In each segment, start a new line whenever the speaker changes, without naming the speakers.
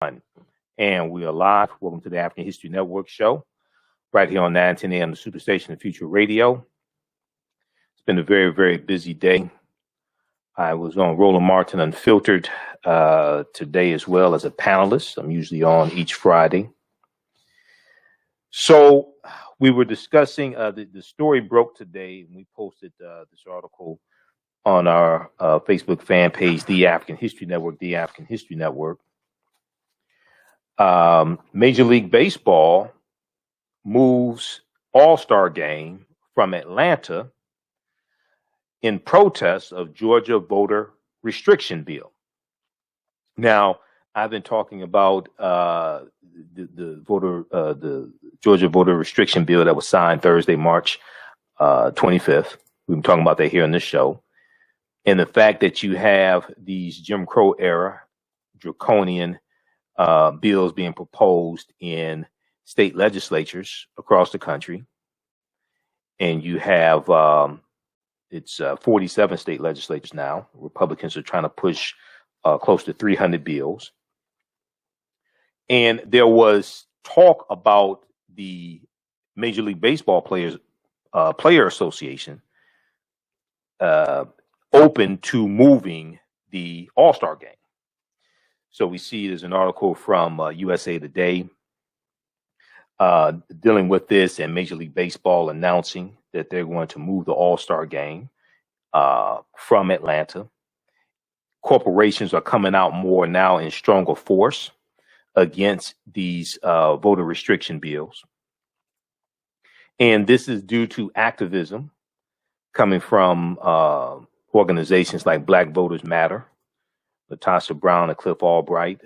And we are live. Welcome to the African History Network show, right here on 910 AM, the Superstation of Future Radio. It's been a very, very busy day. I was on Roland Martin Unfiltered today as well as a panelist. I'm usually on each Friday. So we were discussing, the story broke today, and we posted this article on our Facebook fan page, The African History Network, The African History Network. Major League Baseball moves All-Star Game from Atlanta in protest of Georgia voter restriction bill. Now, I've been talking about the Georgia voter restriction bill that was signed Thursday, March 25th. We've been talking about that here on this show. And the fact that you have these Jim Crow era draconian bills being proposed in state legislatures across the country. And you have, it's 47 state legislatures now. Republicans are trying to push close to 300 bills. And there was talk about the Major League Baseball Player Association open to moving the All-Star Game. So we see there's an article from USA Today dealing with this, and Major League Baseball announcing that they're going to move the All-Star Game from Atlanta. Corporations are coming out more now in stronger force against these voter restriction bills. And this is due to activism coming from organizations like Black Voters Matter, Latasha Brown and Cliff Albright,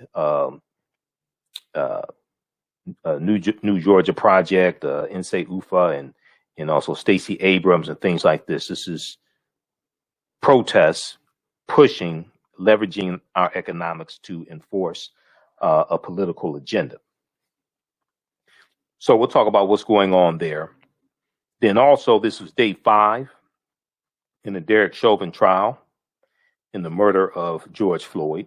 New Georgia Project, Insay Ufa, and also Stacey Abrams and things like this. This is protests pushing, leveraging our economics to enforce a political agenda. So we'll talk about what's going on there. Then also, this was day 5 in the Derek Chauvin trial in the murder of George Floyd.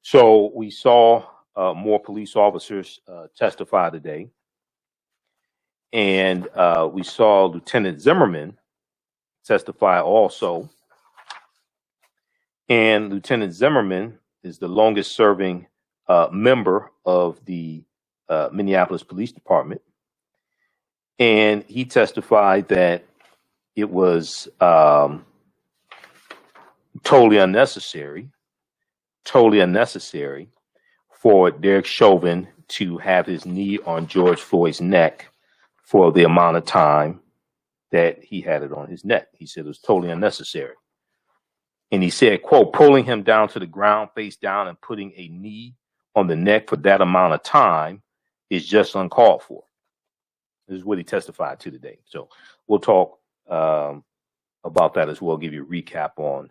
So we saw more police officers testify today. And we saw Lieutenant Zimmerman testify also. And Lieutenant Zimmerman is the longest serving member of the Minneapolis Police Department. And he testified that it was totally unnecessary for Derek Chauvin to have his knee on George Floyd's neck for the amount of time that he had it on his neck. He said it was totally unnecessary. And he said, quote, pulling him down to the ground face down and putting a knee on the neck for that amount of time is just uncalled for. This is what he testified to today. So we'll talk about that as well, give you a recap on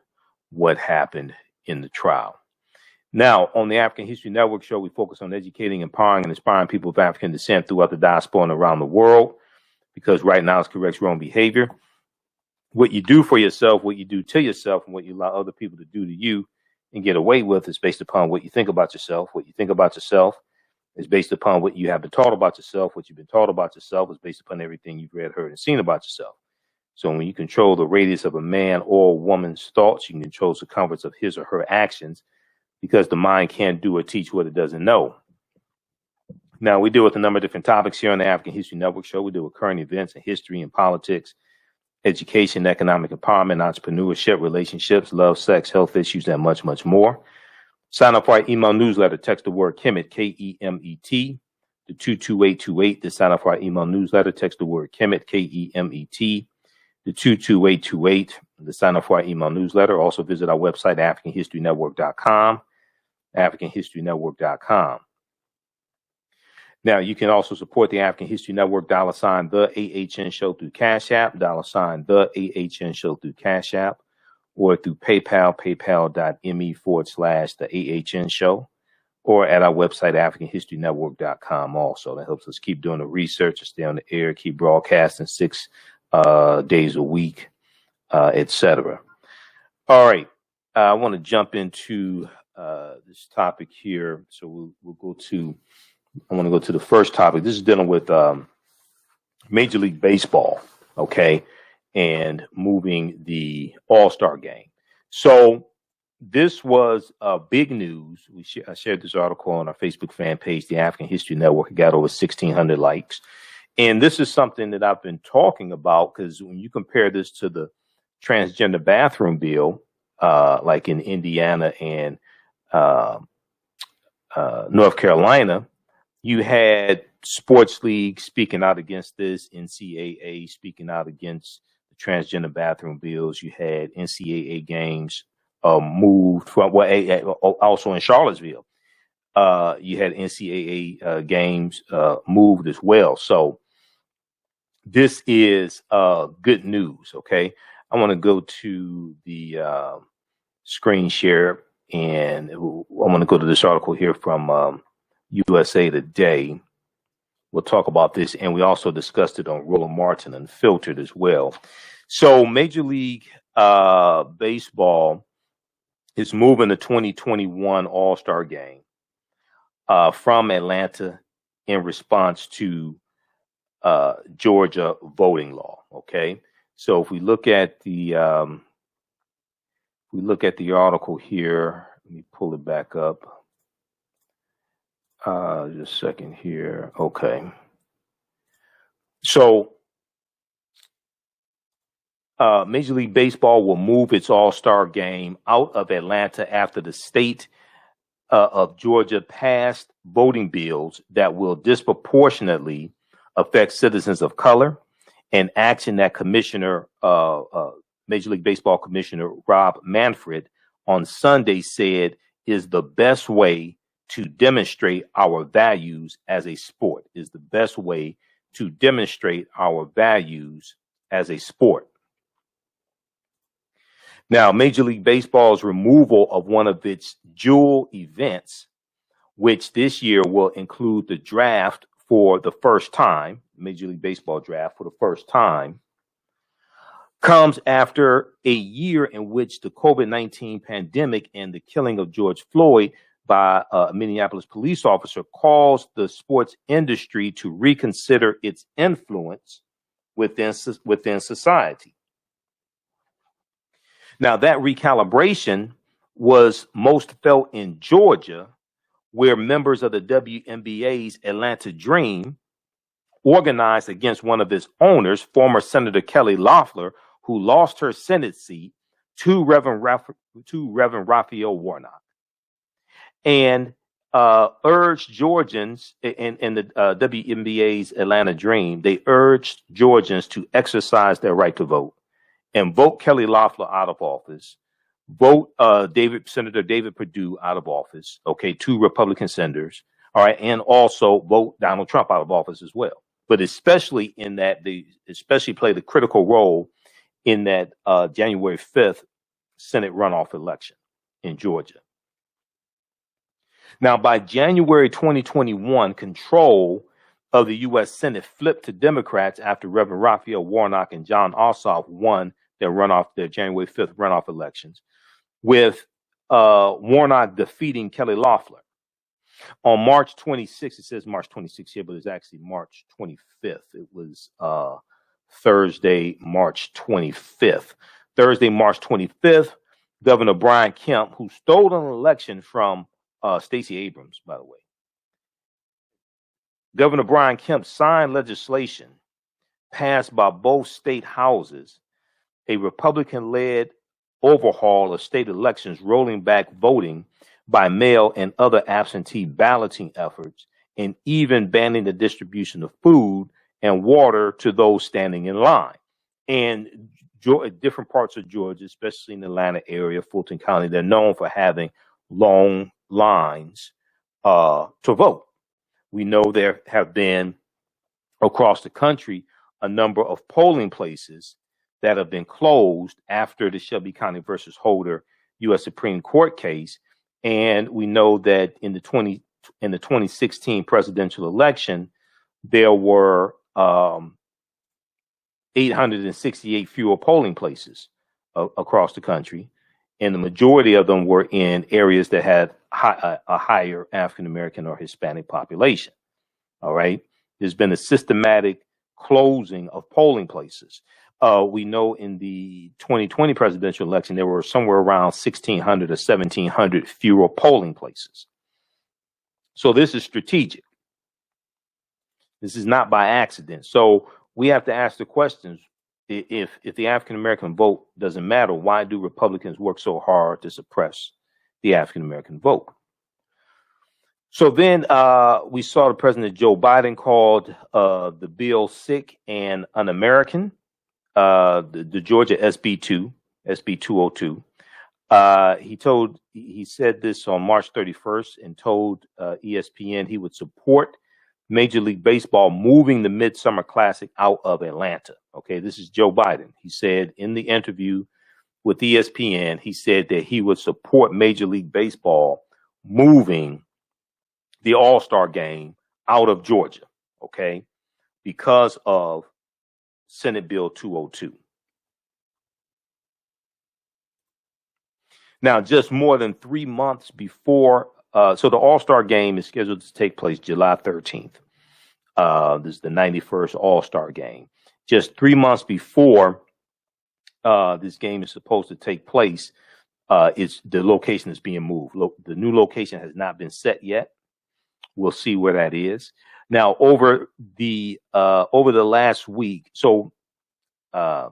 what happened in the trial. Now, on the African History Network show, we focus on educating, empowering, and inspiring people of African descent throughout the diaspora and around the world, because right now it's corrects wrong behavior. What you do for yourself, what you do to yourself, and what you allow other people to do to you and get away with is based upon what you think about yourself. What you think about yourself is based upon what you have been taught about yourself. What you've been taught about yourself is based upon everything you've read, heard, and seen about yourself. So when you control the radius of a man or woman's thoughts, you can control the circumference of his or her actions, because the mind can't do or teach what it doesn't know. Now, we deal with a number of different topics here on the African History Network show. We deal with current events and history and politics, education, economic empowerment, entrepreneurship, relationships, love, sex, health issues, and much, much more. Sign up for our email newsletter. Text the word Kemet, Kemet, to 22828 to sign up for our email newsletter. Text the word Kemet, Kemet, to 22828 to sign up for our email newsletter. Also visit our website, AfricanHistoryNetwork.com, AfricanHistoryNetwork.com. Now, you can also support the African History Network, $ the AHN Show through Cash App, $ the AHN Show through Cash App, or through PayPal, paypal.me/the AHN Show, or at our website, AfricanHistoryNetwork.com also. That helps us keep doing the research and stay on the air, keep broadcasting 6 days a week, etc. All right. I want to jump into this topic here. So we'll go to, I want to go to the first topic. This is dealing with Major League Baseball, okay, and moving the All-Star game. So this was big news. I shared this article on our Facebook fan page, the African History Network. It got over 1,600 likes. And this is something that I've been talking about, because when you compare this to the transgender bathroom bill, like in Indiana and North Carolina, you had sports leagues speaking out against this, NCAA speaking out against the transgender bathroom bills. You had NCAA games moved from, also in Charlottesville. You had NCAA games moved as well. So this is good news, okay? I want to go to the screen share, and I want to go to this article here from USA Today. We'll talk about this, and we also discussed it on Roland Martin Unfiltered as well. So Major League Baseball is moving the 2021 All-Star game from Atlanta in response to Georgia voting law. Okay, so if we look at the article here, let me pull it back up. Just a second here. Okay, so Major League Baseball will move its All-Star game out of Atlanta after the state of Georgia passed voting bills that will disproportionately affect citizens of color, an action that Major League Baseball Commissioner Rob Manfred on Sunday said is the best way to demonstrate our values as a sport, is the best way to demonstrate our values as a sport. Now, Major League Baseball's removal of one of its jewel events, which this year will include the draft for the first time, Major League Baseball draft for the first time, comes after a year in which the COVID-19 pandemic and the killing of George Floyd by a Minneapolis police officer caused the sports industry to reconsider its influence within society. Now, that recalibration was most felt in Georgia, where members of the WNBA's Atlanta Dream organized against one of its owners, former Senator Kelly Loeffler, who lost her Senate seat to Reverend Raphael Warnock, and urged Georgians in the WNBA's Atlanta Dream. They urged Georgians to exercise their right to vote and vote Kelly Loeffler out of office, vote Senator David Perdue out of office, okay, 2 Republican senators, all right, and also vote Donald Trump out of office as well. But especially in that they especially played a critical role in that January 5th Senate runoff election in Georgia. Now, by January 2021, control of the U.S. Senate flipped to Democrats after Reverend Raphael Warnock and John Ossoff won their January 5th runoff elections, with Warnock defeating Kelly Loeffler. On March 26th, it says March 26th here, but it's actually March 25th. It was Thursday, March 25th. Thursday, March 25th, Governor Brian Kemp, who stole an election from Stacey Abrams, by the way. Governor Brian Kemp signed legislation passed by both state houses, a Republican-led overhaul of state elections, rolling back voting by mail and other absentee balloting efforts, and even banning the distribution of food and water to those standing in line. And different parts of Georgia, especially in the Atlanta area, Fulton County, they're known for having long lines to vote. We know there have been across the country a number of polling places that have been closed after the Shelby County versus Holder U.S. Supreme Court case. And we know that in the 2016 presidential election, there were 868 fewer polling places across the country. and the majority of them were in areas that had a higher African American or Hispanic population. All right. There's been a systematic closing of polling places. We know in the 2020 presidential election, there were somewhere around 1,600 or 1,700 fewer polling places. So this is strategic. This is not by accident. So we have to ask the questions. If the African American vote doesn't matter, why do Republicans work so hard to suppress the African American vote? So then we saw the President Joe Biden called the bill sick and un-American, the Georgia SB 202. He said this on March 31st and told ESPN he would support Major League Baseball moving the Midsummer Classic out of Atlanta. Okay, this is Joe Biden. He said in the interview with ESPN, he said that he would support Major League Baseball moving the All-Star game out of Georgia, okay, because of Senate Bill 202. Now, just more than 3 months before, so the All-Star game is scheduled to take place July 13th. This is the 91st All-Star game. Just 3 months before this game is supposed to take place, the location is being moved. The new location has not been set yet. We'll see where that is. Now, over the last week, over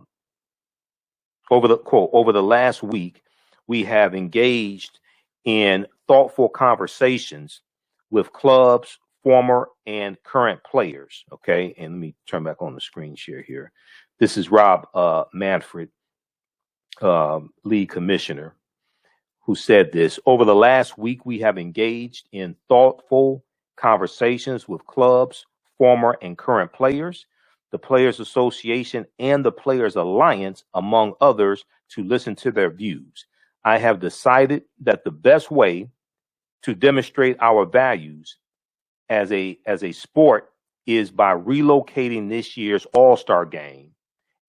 the last week, we have engaged in thoughtful conversations with clubs, former and current players. Okay, and let me turn back on the screen share here. This is Rob Manfred, league commissioner, who said this. Over the last week, we have engaged in thoughtful conversations with clubs, former and current players, the Players Association, and the Players Alliance, among others, to listen to their views. I have decided that the best way to demonstrate our values as a sport is by relocating this year's All-Star game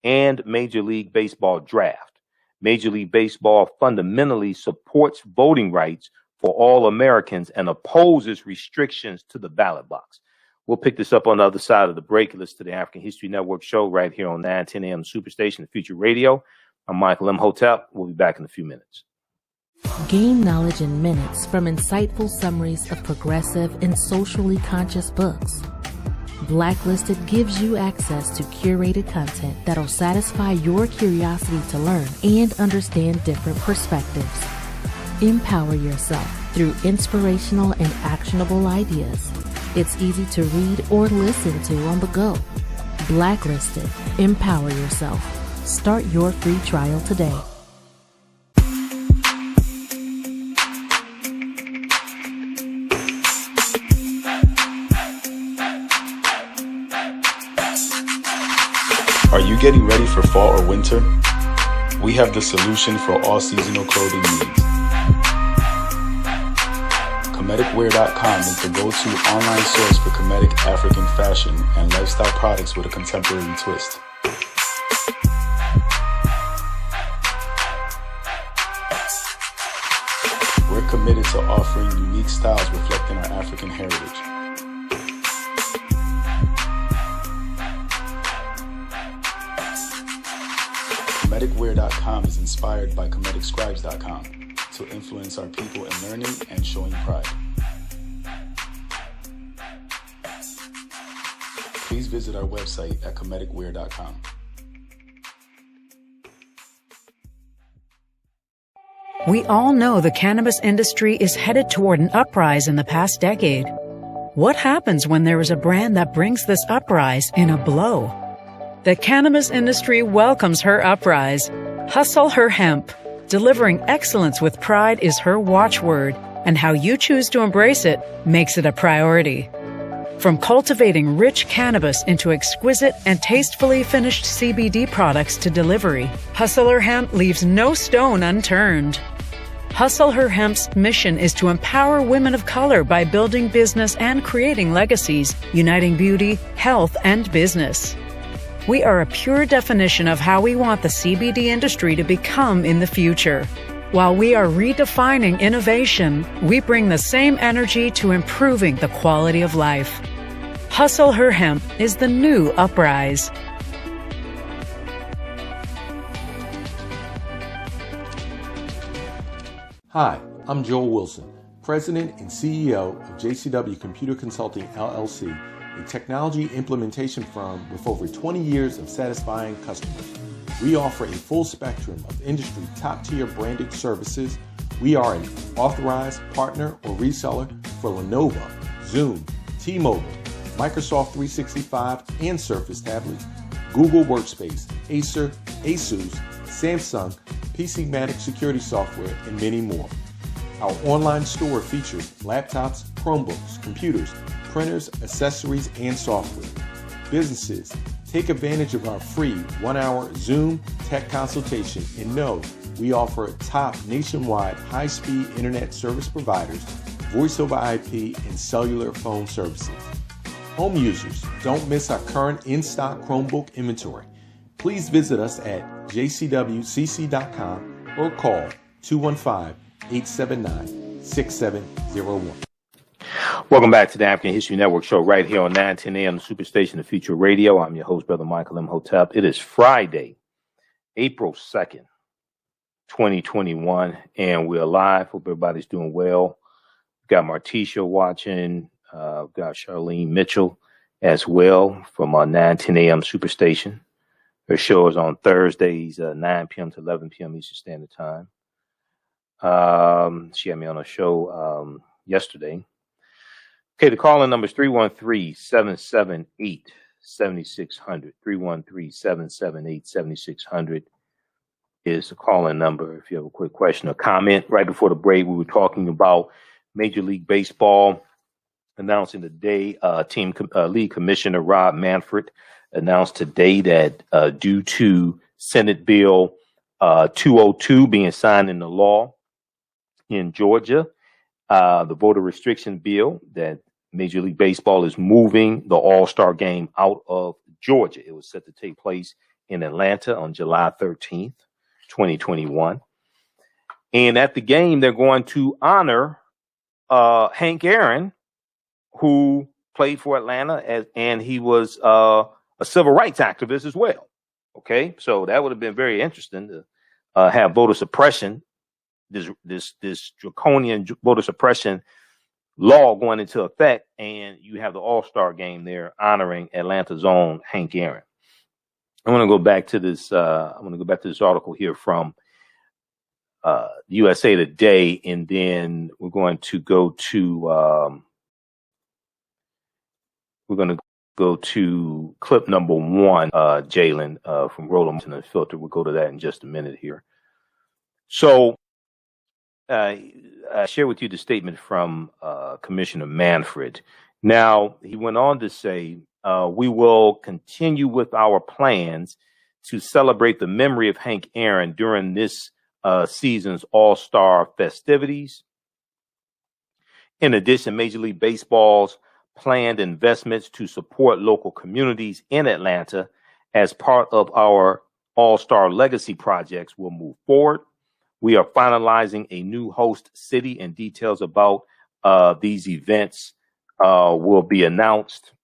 and Major League Baseball draft. Major League Baseball fundamentally supports voting rights for all Americans and opposes restrictions to the ballot box. We'll pick this up on the other side of the break. Listen to the African History Network show right here on 910 AM Superstation, Future Radio. I'm Michael Imhotep. We'll be back in a few minutes.
Gain knowledge in minutes from insightful summaries of progressive and socially conscious books. Blacklisted gives you access to curated content that'll satisfy your curiosity to learn and understand different perspectives. Empower yourself through inspirational and actionable ideas. It's easy to read or listen to on the go. Blacklisted. Empower yourself. Start your free trial today.
Are you getting ready for fall or winter? We have the solution for all seasonal clothing needs. Kemeticwear.com is the go-to online source for Kemetic African fashion and lifestyle products with a contemporary twist. We're committed to offering unique styles reflecting our African heritage. Kemeticwear.com is inspired by KemeticScribes.com to influence our people in learning and showing pride. Please visit our website at Kemeticwear.com.
We all know the cannabis industry is headed toward an uprise in the past decade. What happens when there is a brand that brings this uprise in a blow? The cannabis industry welcomes her uprise. Hustle her hemp. Delivering excellence with pride is her watchword, and how you choose to embrace it makes it a priority. From cultivating rich cannabis into exquisite and tastefully finished CBD products to delivery, Hustle Her Hemp leaves no stone unturned. Hustle Her Hemp's mission is to empower women of color by building business and creating legacies, uniting beauty, health, and business. We are a pure definition of how we want the CBD industry to become in the future. While we are redefining innovation, we bring the same energy to improving the quality of life. Hustle Her Hemp is the new Uprise.
Hi, I'm Joel Wilson, President and CEO of JCW Computer Consulting LLC, a technology implementation firm with over 20 years of satisfying customers. We offer a full spectrum of industry top-tier branded services. We are an authorized partner or reseller for Lenovo, Zoom, T-Mobile, Microsoft 365 and Surface tablets, Google Workspace, Acer, Asus, Samsung, PCmatic security software, and many more. Our online store features laptops, Chromebooks, computers, printers, accessories, and software. Businesses, take advantage of our free 1-hour Zoom tech consultation and know we offer top nationwide high-speed internet service providers, voice over IP, and cellular phone services. Home users, don't miss our current in-stock Chromebook inventory. Please visit us at jcwcc.com or call 215-879-6701.
Welcome back to the African History Network show right here on 910 AM, the Superstation of Future Radio. I'm your host, Brother Michael Imhotep. It is Friday, April 2nd, 2021, and we're live. Hope everybody's doing well. We've got Martisha watching. We've got Charlene Mitchell as well from our 910 AM Superstation. Her show is on Thursdays, 9 p.m. to 11 p.m. Eastern Standard Time. She had me on a show yesterday. Okay, the call-in number is 313-778-7600. 313-778-7600 is the call-in number if you have a quick question or comment. Right before the break, we were talking about Major League Baseball announcing today, league commissioner Rob Manfred announced today that due to Senate Bill 202 being signed into law in Georgia, the voter restriction bill, that Major League Baseball is moving the All-Star game out of Georgia. It was set to take place in Atlanta on July 13th, 2021. And at the game, they're going to honor Hank Aaron, who played for Atlanta, and he was a civil rights activist as well. Okay, so that would have been very interesting to have voter suppression, this draconian voter suppression law going into effect, and you have the All-Star game there honoring Atlanta's own Hank Aaron. I want to go back to this. Article here from USA Today, and then we're going to go to clip number one, Jalen from Roland and Filter. We'll go to that in just a minute here. So I share with you the statement from Commissioner Manfred. Now, he went on to say, we will continue with our plans to celebrate the memory of Hank Aaron during this season's All-Star festivities. In addition, Major League Baseball's planned investments to support local communities in Atlanta as part of our All-Star Legacy projects will move forward. We are finalizing a new host city, and details about these events will be announced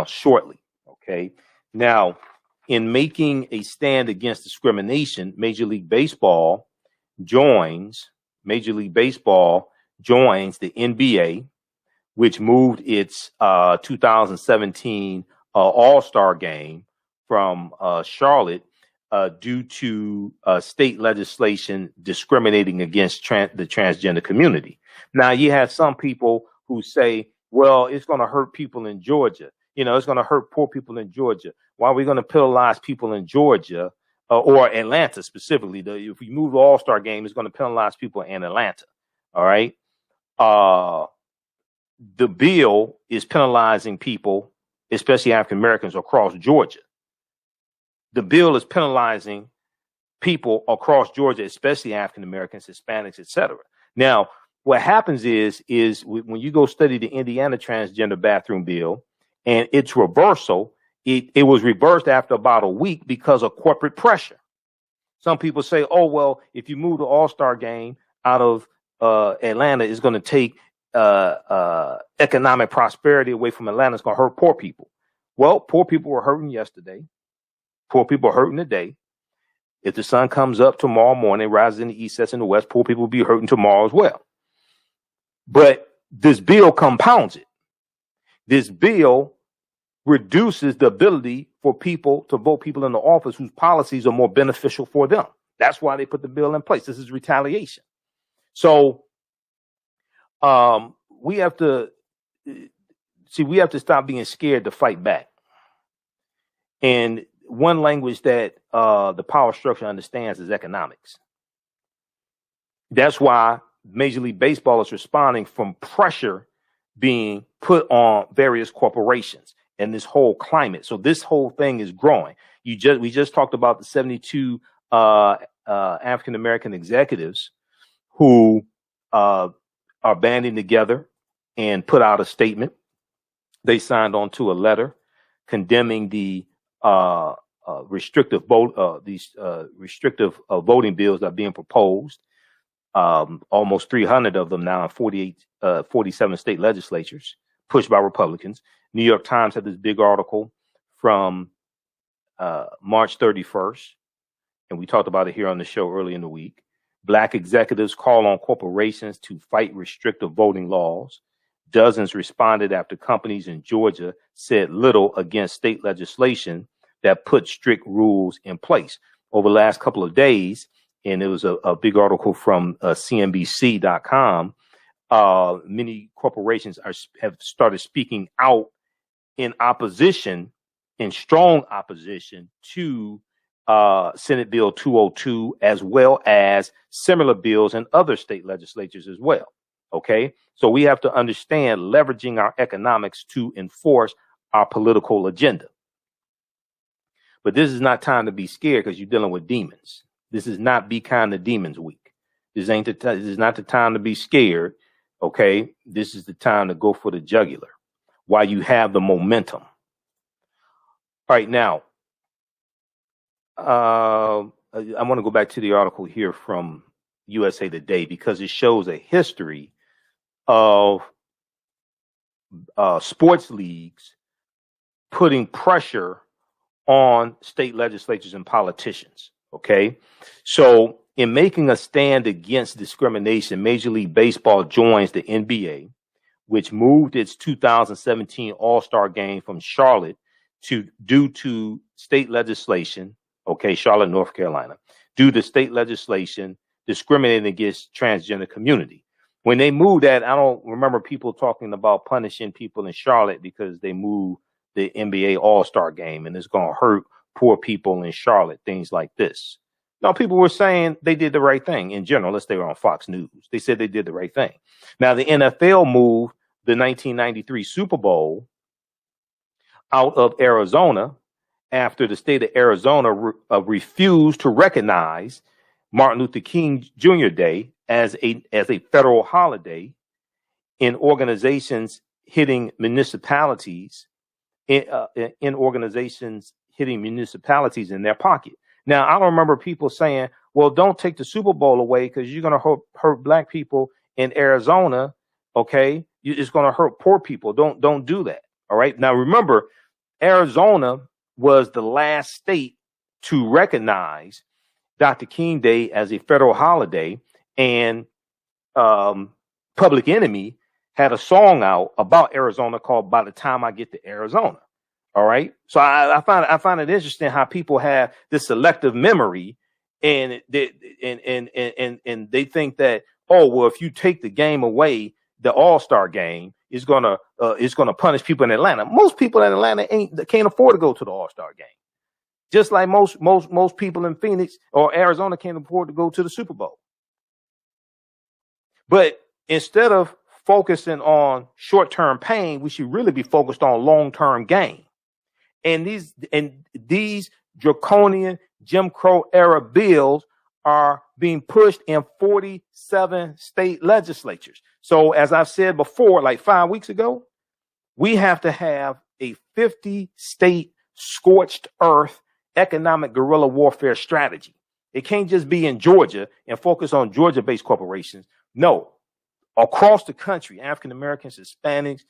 shortly. Okay. Now, in making a stand against discrimination, Major League Baseball joins the NBA, which moved its 2017 All-Star game from Charlotte due to state legislation discriminating against the transgender community. Now, you have some people who say, well, it's going to hurt people in Georgia. You know, it's going to hurt poor people in Georgia. Why are we going to penalize people in Georgia or Atlanta specifically? If we move the All-Star game, it's going to penalize people in Atlanta. All right. The bill is penalizing people, especially African Americans, across Georgia. The bill is penalizing people across Georgia, especially African Americans, Hispanics, etc. Now, what happens is when you go study the Indiana transgender bathroom bill and its reversal, it was reversed after about a week because of corporate pressure. Some people say, oh, well, if you move the All-Star game out of Atlanta, it's going to take economic prosperity away from Atlanta. It's going to hurt poor people. Well, poor people were hurting yesterday. Poor people are hurting today. If the sun comes up tomorrow morning, rises in the east, sets in the west, poor people will be hurting tomorrow as well. But this bill compounds it. This bill reduces the ability for people to vote people into office whose policies are more beneficial for them. That's why they put the bill in place. This is retaliation. So we have to stop being scared to fight back. And one language that the power structure understands is economics. That's why Major League Baseball is responding from pressure being put on various corporations and this whole climate. So this whole thing is growing. We just talked about the 72 African American executives who are banding together and put out a statement. They signed on to a letter condemning the restrictive voting bills that are being proposed. Almost 300 of them now in 47 state legislatures, pushed by Republicans. New York Times had this big article from March 31st, and we talked about it here on the show early in the week. Black executives call on corporations to fight restrictive voting laws. Dozens responded after companies in Georgia said little against state legislation that put strict rules in place. Over the last couple of days, and it was a big article from CNBC.com, many corporations have started speaking out in strong opposition to Senate Bill 202, as well as similar bills in other state legislatures as well. Okay, so we have to understand leveraging our economics to enforce our political agenda. But this is not time to be scared because you're dealing with demons. This is not Be Kind to Demons week. This is not the time to be scared. Okay, this is the time to go for the jugular while you have the momentum. All right, now I want to go back to the article here from USA Today because it shows a history of sports leagues putting pressure on state legislatures and politicians. Okay, so in making a stand against discrimination, Major League Baseball joins the NBA, which moved its 2017 All-Star game from Charlotte due to state legislation. Okay, Charlotte, North Carolina, due to state legislation discriminating against transgender community. When they moved that, I don't remember people talking about punishing people in Charlotte because they moved the NBA All-Star game and it's going to hurt poor people in Charlotte, things like this. Now, people were saying they did the right thing in general. Unless they were on Fox News. They said they did the right thing. Now, the NFL moved the 1993 Super Bowl out of Arizona after the state of Arizona refused to recognize Martin Luther King Jr. Day as a federal holiday in organizations hitting municipalities in their pocket. Now, I don't remember people saying, well, don't take the Super Bowl away because you're going to hurt black people in Arizona. OK, it's going to hurt poor people. Don't do that. All right. Now, remember, Arizona was the last state to recognize Dr. King Day as a federal holiday. And Public Enemy had a song out about Arizona called By the Time I Get to Arizona. All right. So I find it interesting how people have this selective memory and they think that, oh, well, if you take the game away, the All-Star game is gonna punish people in Atlanta. Most people in Atlanta can't afford to go to the All-Star game. Just like most people in Phoenix or Arizona can't afford to go to the Super Bowl. But instead of focusing on short-term pain, we should really be focused on long-term gain. And these draconian Jim Crow era bills are being pushed in 47 state legislatures. So as I've said before, like 5 weeks ago, we have to have a 50 state scorched earth economic guerrilla warfare strategy. It can't just be in Georgia and focus on Georgia-based corporations. No, across the country, African Americans, Hispanics,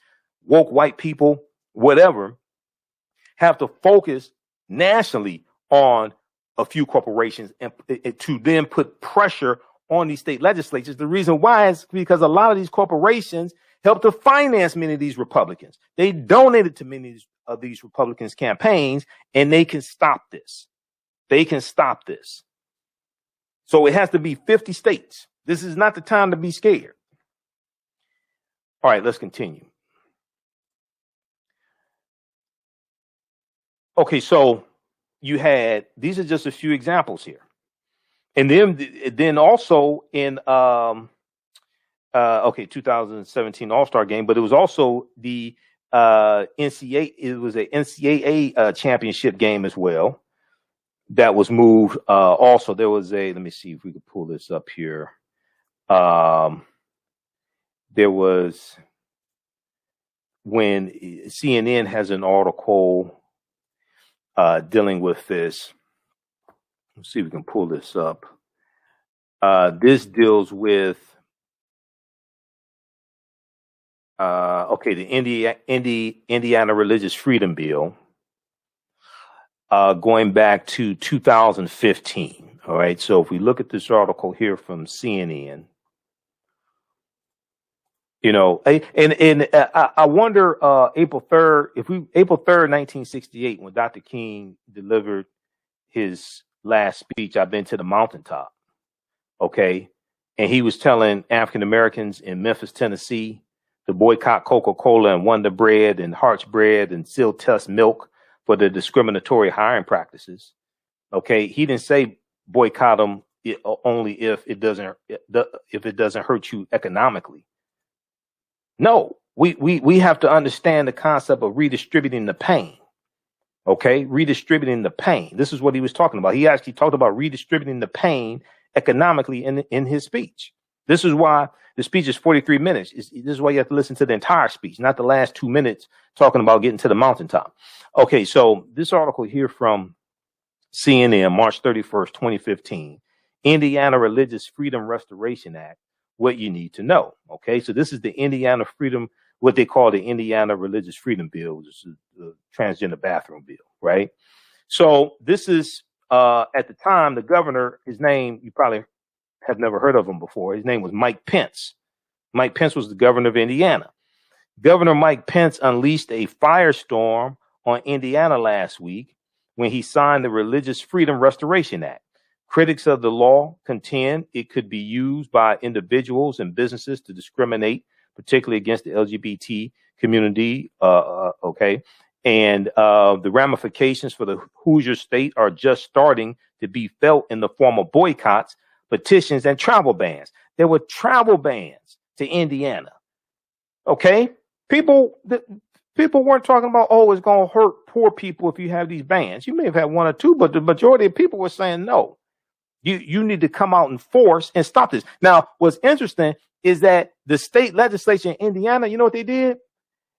woke white people, whatever, have to focus nationally on a few corporations and to then put pressure on these state legislatures. The reason why is because a lot of these corporations help to finance many of these Republicans. They donated to many of these Republicans' campaigns, and they can stop this. They can stop this. So it has to be 50 states. This is not the time to be scared. All right, let's continue. Okay, so you had, these are just a few examples here. And then also in 2017 All-Star game, but it was also the NCAA, it was an NCAA championship game as well that was moved. Also, there was let me see if we could pull this up here. There was, when CNN has an article dealing with this. Let's see if we can pull this up. This deals with the Indiana Religious Freedom Bill, going back to 2015. All right. So if we look at this article here from CNN, you know, and I wonder, April 3rd, April 3rd, 1968, when Dr. King delivered his last speech, I've been to the mountaintop. Okay. And he was telling African Americans in Memphis, Tennessee, to boycott Coca-Cola and Wonder Bread and Hart's Bread and Seal Test Milk for the discriminatory hiring practices. Okay. He didn't say boycott them only if it doesn't hurt you economically. No, we have to understand the concept of redistributing the pain. Okay, redistributing the pain. This is what he was talking about. He actually talked about redistributing the pain economically in his speech. This is why the speech is 43 minutes. This is why you have to listen to the entire speech, not the last 2 minutes talking about getting to the mountaintop. Okay, so this article here from CNN, March 31st, 2015, Indiana Religious Freedom Restoration Act, what you need to know. Okay, so this is the Indiana Freedom, what they call the Indiana Religious Freedom Bill, which is the transgender bathroom bill, right? So this is, at the time, the governor, his name, you probably have never heard of him before. His name was Mike Pence. Mike Pence was the governor of Indiana. Governor Mike Pence unleashed a firestorm on Indiana last week when he signed the Religious Freedom Restoration Act. Critics of the law contend it could be used by individuals and businesses to discriminate, particularly against the LGBT community. Okay. And the ramifications for the Hoosier state are just starting to be felt in the form of boycotts, petitions, and travel bans. There were travel bans to Indiana. Okay. People weren't talking about, oh, it's going to hurt poor people if you have these bans. You may have had one or two, but the majority of people were saying no. You need to come out in force and stop this. Now, what's interesting is that the state legislature in Indiana, you know what they did?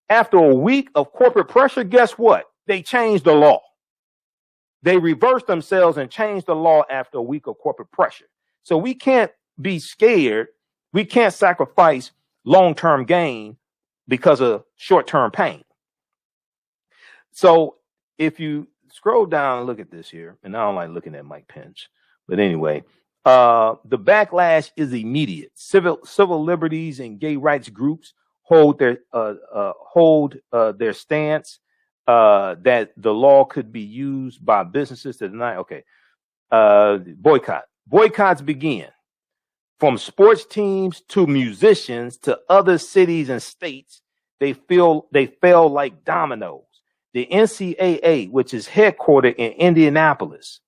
After a week of corporate pressure, guess what? They changed the law. They reversed themselves and changed the law after a week of corporate pressure. So we can't be scared. We can't sacrifice long-term gain because of short-term pain. So if you scroll down and look at this here, and I don't like looking at Mike Pence, but anyway, the backlash is immediate. Civil liberties and gay rights groups hold their stance that the law could be used by businesses to deny. Okay, boycotts begin from sports teams to musicians to other cities and states. They fell like dominoes. The NCAA, which is headquartered in Indianapolis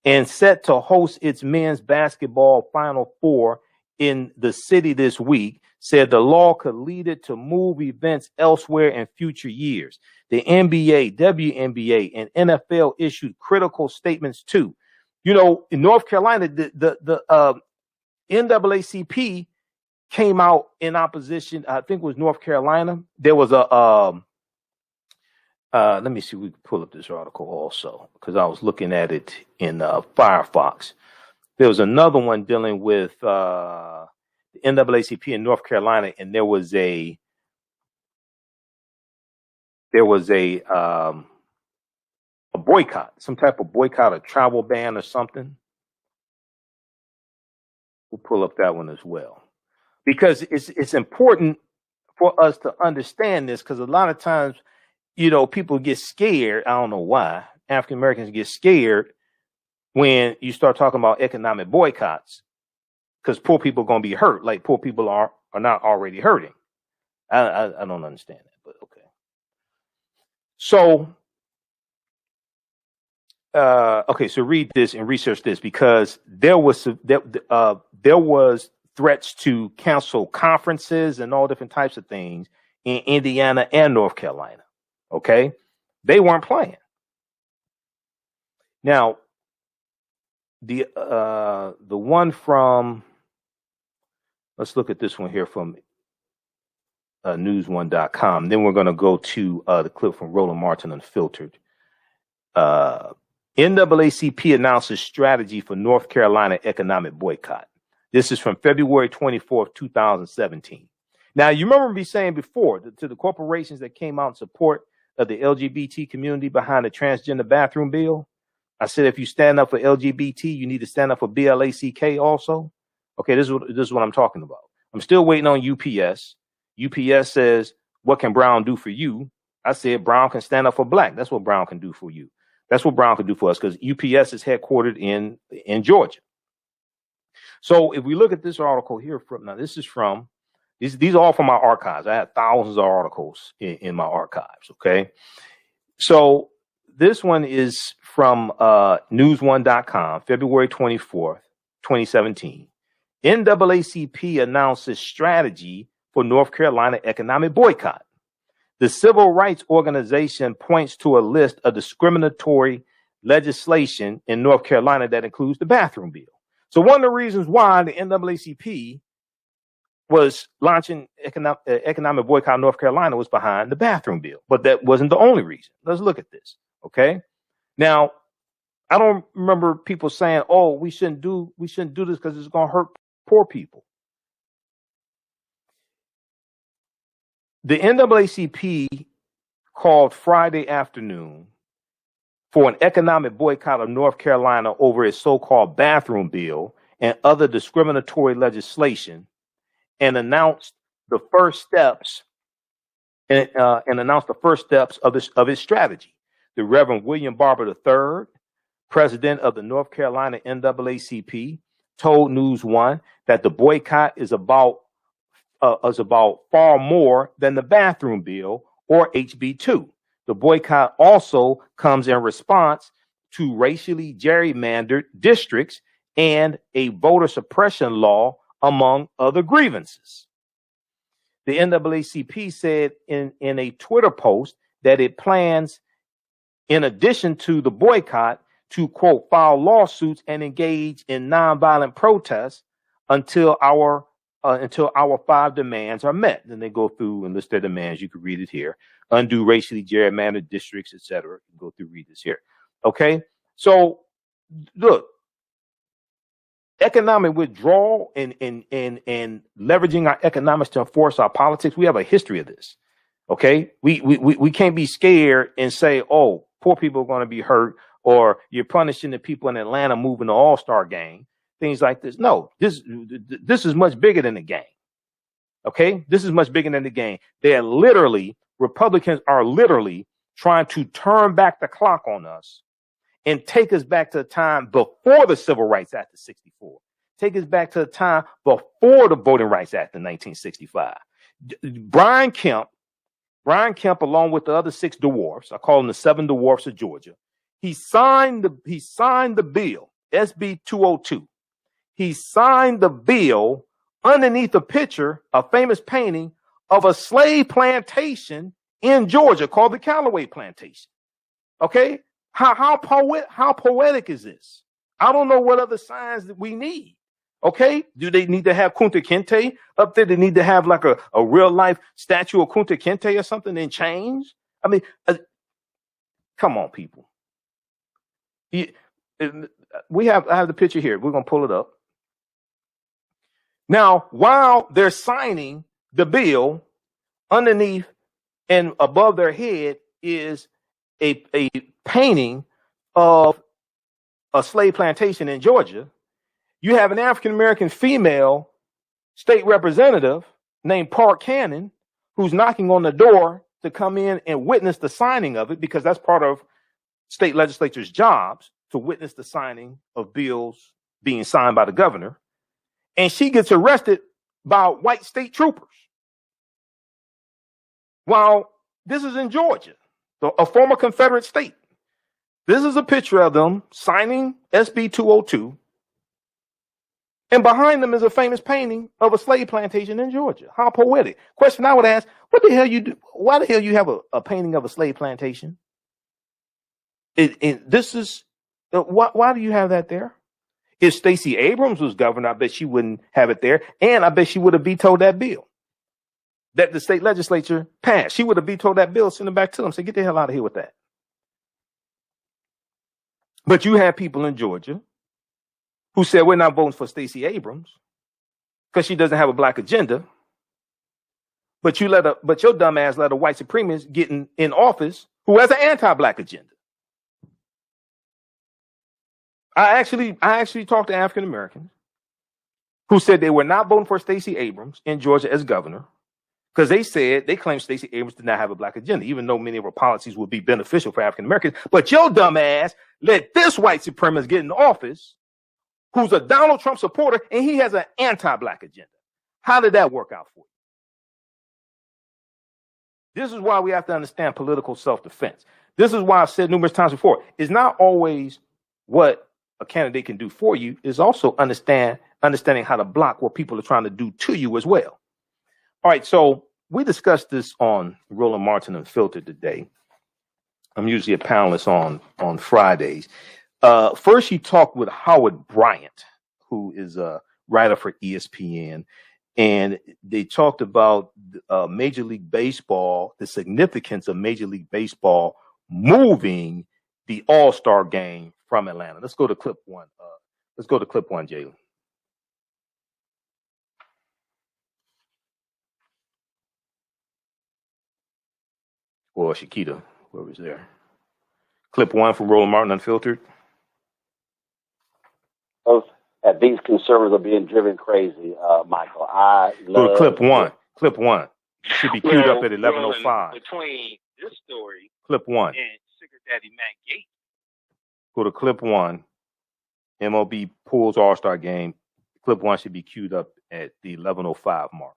and set to host its men's basketball Final Four in the city this week, said the law could lead it to move events elsewhere in future years. The NBA, WNBA, and NFL issued critical statements too. You know, in North Carolina, the NAACP came out in opposition. I think it was North Carolina. There was a let me see if we can pull up this article also, because I was looking at it in Firefox. There was another one dealing with the NAACP in North Carolina, and there was a boycott, some type of boycott, a travel ban or something. We'll pull up that one as well, because it's important for us to understand this, because a lot of times, people get scared. I don't know why African Americans get scared when you start talking about economic boycotts, because poor people are going to be hurt, like poor people are not already hurting. I don't understand that, but okay. So, so read this and research this, because there was threats to cancel conferences and all different types of things in Indiana and North Carolina. Okay, they weren't playing. Now, the one from, let's look at this one here from news1.com. Then we're going to go to the clip from Roland Martin Unfiltered. NAACP announces strategy for North Carolina economic boycott. This is from February 24th, 2017. Now, you remember me saying before to the corporations that came out in support of the LGBT community behind the transgender bathroom bill, I said, if you stand up for LGBT, you need to stand up for BLACK also. Okay, this is what I'm talking about. I'm still waiting on UPS. UPS says, what can Brown do for you? I said, Brown can stand up for black. That's what Brown can do for you. That's what Brown can do for us, because UPS is headquartered in Georgia. So if we look at this article here, these are all from my archives. I have thousands of articles in my archives. Okay. So this one is from news1.com, February 24th, 2017. NAACP announces strategy for North Carolina economic boycott. The civil rights organization points to a list of discriminatory legislation in North Carolina that includes the bathroom bill. So one of the reasons why the NAACP was launching economic boycott in North Carolina was behind the bathroom bill, but that wasn't the only reason. Let's look at this. Okay. Now, I don't remember people saying, "Oh, we shouldn't do this because it's going to hurt poor people." The NAACP called Friday afternoon for an economic boycott of North Carolina over its so-called bathroom bill and other discriminatory legislation, and announced the first steps of its strategy. The Reverend William Barber III, president of the North Carolina NAACP, told News One that the boycott is about far more than the bathroom bill or HB2. The boycott also comes in response to racially gerrymandered districts and a voter suppression law, among other grievances. The NAACP said in a Twitter post that it plans, in addition to the boycott, to, quote, file lawsuits and engage in nonviolent protests until our 5 demands are met. Then they go through and list their demands. You can read it here. Undo racially gerrymandered districts, etc. You can go through, read this here. Okay. So look, economic withdrawal and leveraging our economics to enforce our politics. We have a history of this. Okay. We can't be scared and say, oh, poor people are going to be hurt, or you're punishing the people in Atlanta moving the All-Star game. Things like this. No, this is much bigger than the game. Okay, this is much bigger than the game. Republicans are literally trying to turn back the clock on us and take us back to the time before the Civil Rights Act of 64. Take us back to the time before the Voting Rights Act in 1965. Brian Kemp, along with the other 6 dwarfs, I call them the 7 dwarfs of Georgia, he signed the bill, SB 202. He signed the bill underneath a picture, a famous painting of a slave plantation in Georgia called the Callaway Plantation. Okay, how poetic is this? I don't know what other signs that we need. Okay, do they need to have Kunta Kinte up there? They need to have like a real life statue of Kunta Kinte or something and change? I mean, come on, people. I have the picture here. We're going to pull it up. Now, while they're signing the bill, underneath and above their head is a painting of a slave plantation in Georgia. You have an African-American female state representative named Park Cannon who's knocking on the door to come in and witness the signing of it, because that's part of state legislatures' jobs, to witness the signing of bills being signed by the governor. And she gets arrested by white state troopers. While this is in Georgia, a former Confederate state. This is a picture of them signing SB 202. And behind them is a famous painting of a slave plantation in Georgia. How poetic. Question I would ask, what the hell you do? Why the hell you have a painting of a slave plantation? This is, why do you have that there? If Stacey Abrams was governor, I bet she wouldn't have it there. And I bet she would have vetoed that bill that the state legislature passed. She would have vetoed that bill, send it back to them, say, get the hell out of here with that. But you have people in Georgia who said, we're not voting for Stacey Abrams because she doesn't have a black agenda. But your dumb ass let a white supremacist get in office who has an anti-black agenda. I actually talked to African Americans who said they were not voting for Stacey Abrams in Georgia as governor because they claimed Stacey Abrams did not have a black agenda, even though many of her policies would be beneficial for African Americans. But your dumb ass let this white supremacist get in office who's a Donald Trump supporter, and he has an anti-black agenda. How did that work out for you? This is why we have to understand political self-defense. This is why I've said numerous times before, it's not always what a candidate can do for you, is also understanding how to block what people are trying to do to you as well. All right, so we discussed this on Roland Martin Unfiltered today. I'm usually a panelist on Fridays. First, he talked with Howard Bryant, who is a writer for ESPN, and they talked about Major League Baseball, the significance of Major League Baseball moving the All-Star game from Atlanta. Let's go to clip one. Jalen. Or Shakita, whoever's there. Clip one from Roland Martin Unfiltered.
These conservatives are being driven crazy, Michael.
Go to clip one. Clip one. It should be queued up at 11:05.
Between this story
clip one
and Sugar Daddy Matt Gaetz.
Go to clip one. MLB pulls All-Star game. Clip one should be queued up at the 11:05 mark.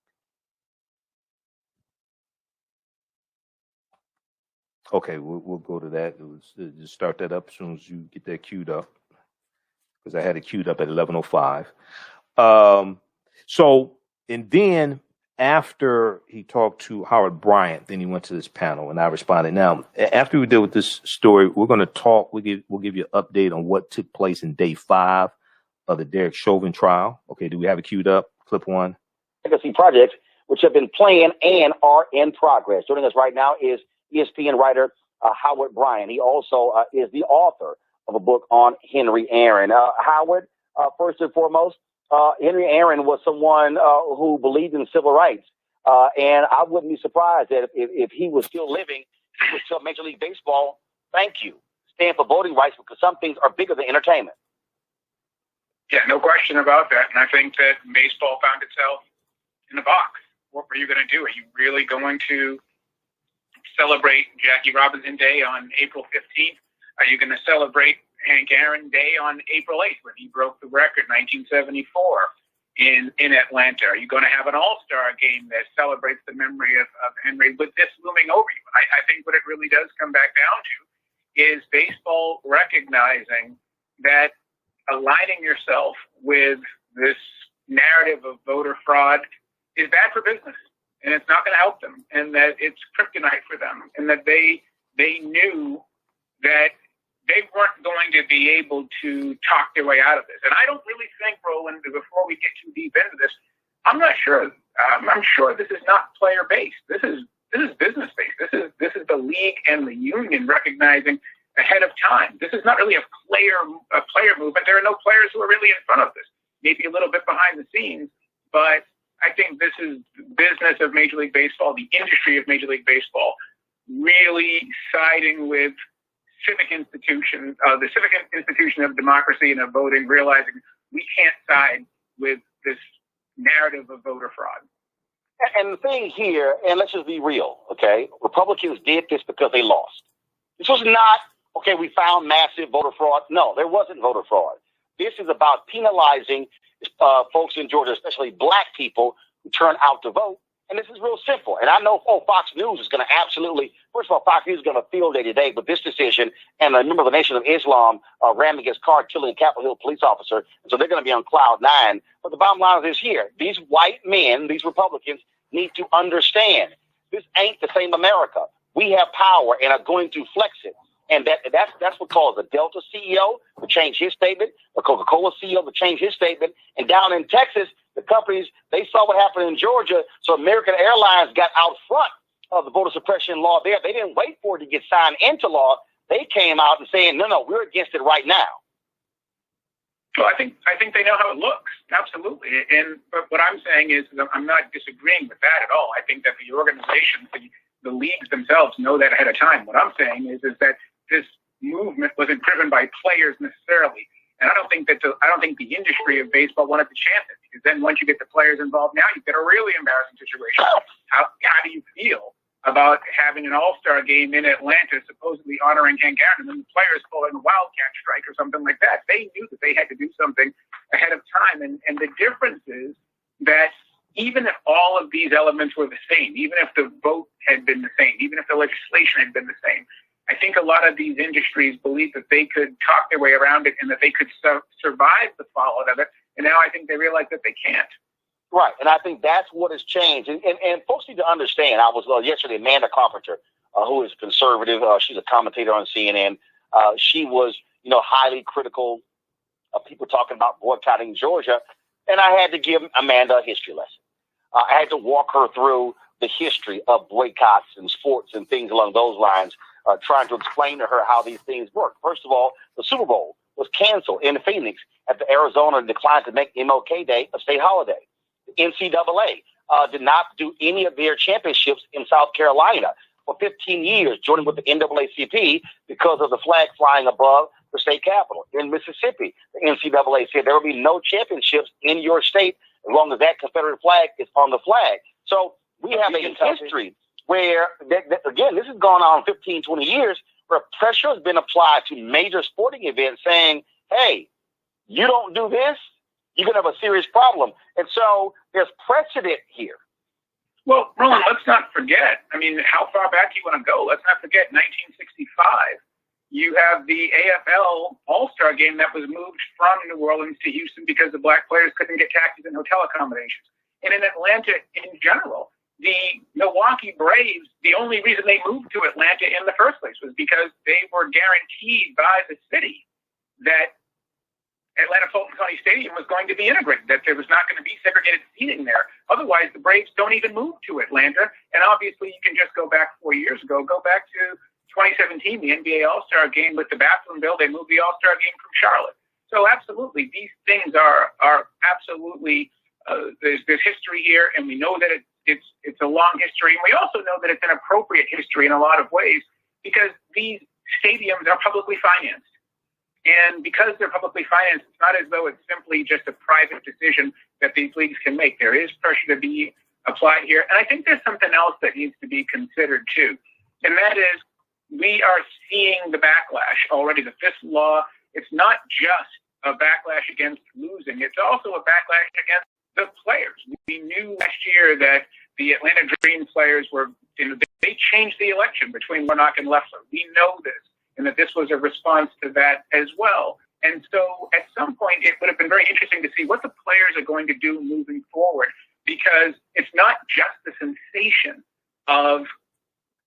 Okay, we'll go to that. Just start that up as soon as you get that queued up, because I had it queued up at 11:05. And then after he talked to Howard Bryant, then he went to this panel, and I responded. Now, after we deal with this story, we're going to talk. We'll give you an update on what took place in day 5 of the Derek Chauvin trial. Okay, do we have it queued up? Clip one.
Legacy projects which have been planned and are in progress. Joining us right now is ESPN writer Howard Bryant. He also is the author of a book on Henry Aaron. Howard, first and foremost, Henry Aaron was someone who believed in civil rights. And I wouldn't be surprised that if he was still living, he would tell Major League Baseball, thank you, stand for voting rights, because some things are bigger than entertainment.
Yeah, no question about that. And I think that baseball found itself in a box. What were you going to do? Are you really going to celebrate Jackie Robinson Day on April 15th? Are you going to celebrate Hank Aaron Day on April 8th when he broke the record, 1974, in Atlanta? Are you going to have an all-star game that celebrates the memory of Henry with this looming over you? I think what it really does come back down to is baseball recognizing that aligning yourself with this narrative of voter fraud is bad for business, and it's not going to help them, and that it's kryptonite for them, and that they knew that they weren't going to be able to talk their way out of this. And I don't really think, Roland, before we get too deep into this, I'm not sure. I'm sure this is not player-based. This is business-based. This is the league and the union recognizing ahead of time. This is not really a player movement. There are no players who are really in front of this. Maybe a little bit behind the scenes, but I think this is the business of Major League Baseball, the industry of Major League Baseball, really siding with civic institutions, the civic institution of democracy and of voting, realizing we can't side with this narrative of voter fraud.
And the thing here, and let's just be real, okay? Republicans did this because they lost. This was not, okay, we found massive voter fraud. No, there wasn't voter fraud. This is about penalizing folks in Georgia, especially black people who turn out to vote. And this is real simple. And I know Fox News is going to absolutely, first of all, Fox News is going to field day today with this decision. And a member of the Nation of Islam ramming his car, killing a Capitol Hill police officer. And so they're going to be on cloud nine. But the bottom line is this here. These white men, these Republicans, need to understand this ain't the same America. We have power and are going to flex it. And that's what caused the Delta CEO to change his statement, the Coca-Cola CEO to change his statement. And down in Texas, the companies, they saw what happened in Georgia. So American Airlines got out front of the voter suppression law there. They didn't wait for it to get signed into law. They came out and saying, no, we're against it right now.
Well, I think they know how it looks. Absolutely. But what I'm saying is I'm not disagreeing with that at all. I think that the organizations, the leagues themselves know that ahead of time. What I'm saying is that this movement wasn't driven by players necessarily. And I don't think the industry of baseball wanted to chance it, because then once you get the players involved, now you get a really embarrassing situation. How do you feel about having an all-star game in Atlanta supposedly honoring Hank Aaron, and then the players pulling a wildcat strike or something like that? They knew that they had to do something ahead of time. And the difference is that even if all of these elements were the same, even if the vote had been the same, even if the legislation had been the same, I think a lot of these industries believe that they could talk their way around it and that they could survive the fallout of it. And now I think they realize that they can't.
Right. And I think that's what has changed. And folks need to understand, I was yesterday, Amanda Carpenter, who is conservative. She's a commentator on CNN. She was, highly critical of people talking about boycotting Georgia. And I had to give Amanda a history lesson. I had to walk her through the history of boycotts and sports and things along those lines, trying to explain to her how these things work. First of all, the Super Bowl was canceled in Phoenix after Arizona declined to make MLK Day a state holiday. The NCAA did not do any of their championships in South Carolina for 15 years, joining with the NAACP because of the flag flying above the state capitol. In Mississippi, the NCAA said there will be no championships in your state as long as that Confederate flag is on the flag. So we have a history where, again, this has gone on 15, 20 years, where pressure has been applied to major sporting events saying, hey, you don't do this, you're going to have a serious problem. And so there's precedent here.
Well, Roland, let's not forget, how far back do you want to go? Let's not forget 1965. You have the AFL All-Star game that was moved from New Orleans to Houston because the black players couldn't get taxis and hotel accommodations. And in Atlanta in general, the Milwaukee Braves, the only reason they moved to Atlanta in the first place was because they were guaranteed by the city that Atlanta Fulton County Stadium was going to be integrated, that there was not going to be segregated seating there. Otherwise, the Braves don't even move to Atlanta. And obviously, you can just go back 4 years ago. Go back to 2017, the NBA All-Star game with the bathroom bill. They moved the All-Star game from Charlotte. So absolutely, these things are absolutely, there's history here, and we know that it's a long history. And we also know that it's an appropriate history in a lot of ways because these stadiums are publicly financed. And because they're publicly financed, it's not as though it's simply just a private decision that these leagues can make. There is pressure to be applied here. And I think there's something else that needs to be considered too. And that is, we are seeing the backlash already. The fifth law, it's not just a backlash against losing. It's also a backlash against the players. We knew last year that the Atlanta Dream players they changed the election between Warnock and Leffler. We know this, and that this was a response to that as well. And so at some point, it would have been very interesting to see what the players are going to do moving forward, because it's not just the sensation of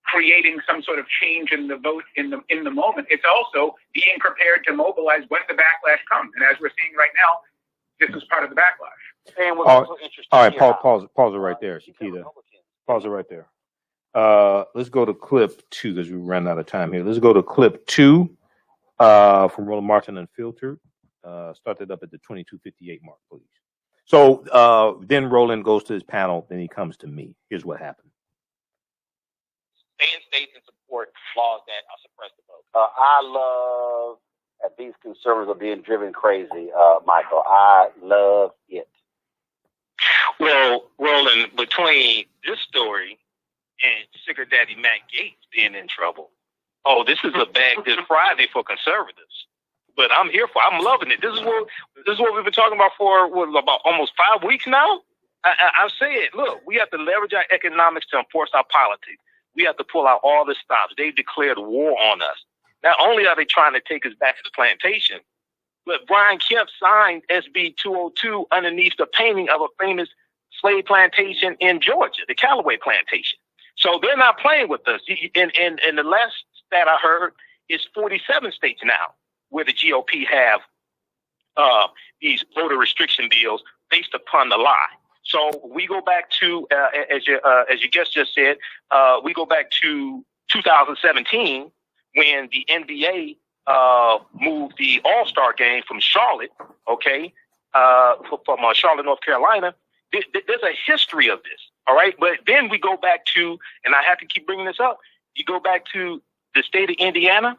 creating some sort of change in the vote in the moment. It's also being prepared to mobilize when the backlash comes. And as we're seeing right now, this is part of the backlash.
And what's also interesting
all right, pause it right there, Shakita. Pause it right there. Let's go to clip 2 because we ran out of time here. Let's go to clip 2 From Roland Martin Unfiltered. Started up at the 22:58 mark, please. So then Roland goes to his panel, then he comes to me. Here's what happened.
Stay in states and support laws that suppress the vote.
I love that these conservatives are being driven crazy, Michael. I love it.
Well, Roland, between this story and Sugar Daddy Matt Gaetz being in trouble, oh, this is a bad Good Friday for conservatives. But I'm loving it. This is what we've been talking about for about almost 5 weeks now. I've said, look, we have to leverage our economics to enforce our politics. We have to pull out all the stops. They've declared war on us. Not only are they trying to take us back to the plantation, but Brian Kemp signed SB 202 underneath the painting of a famous slave plantation in Georgia, the Callaway Plantation. So they're not playing with us. And the last stat I heard is 47 states now where the GOP have these voter restriction bills based upon the lie. So we go back to, as your guest just said, we go back to 2017 when the NBA moved the All-Star game from Charlotte, from Charlotte, North Carolina. There's a history of this, all right? But then we go back to, and I have to keep bringing this up, you go back to the state of Indiana,